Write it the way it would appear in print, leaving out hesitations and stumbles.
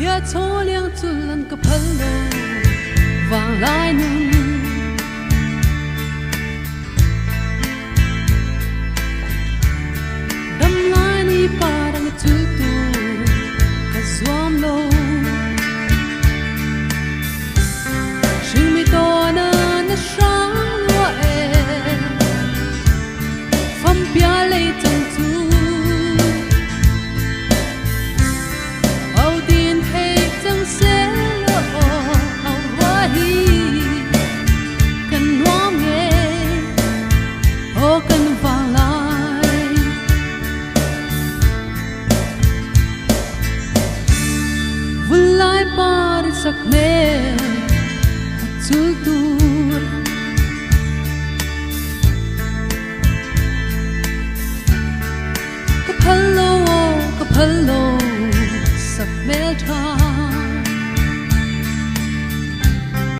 Hia cho liang chul lan ka phal lo wang lai nun dam lai ni parang chul tu ka zuam lo sing mi to na sang lo e fam pia lei chang chu au din hey chang se lo au wa hi kan nuam nge o kan va lai vun lai par sak ne chul tu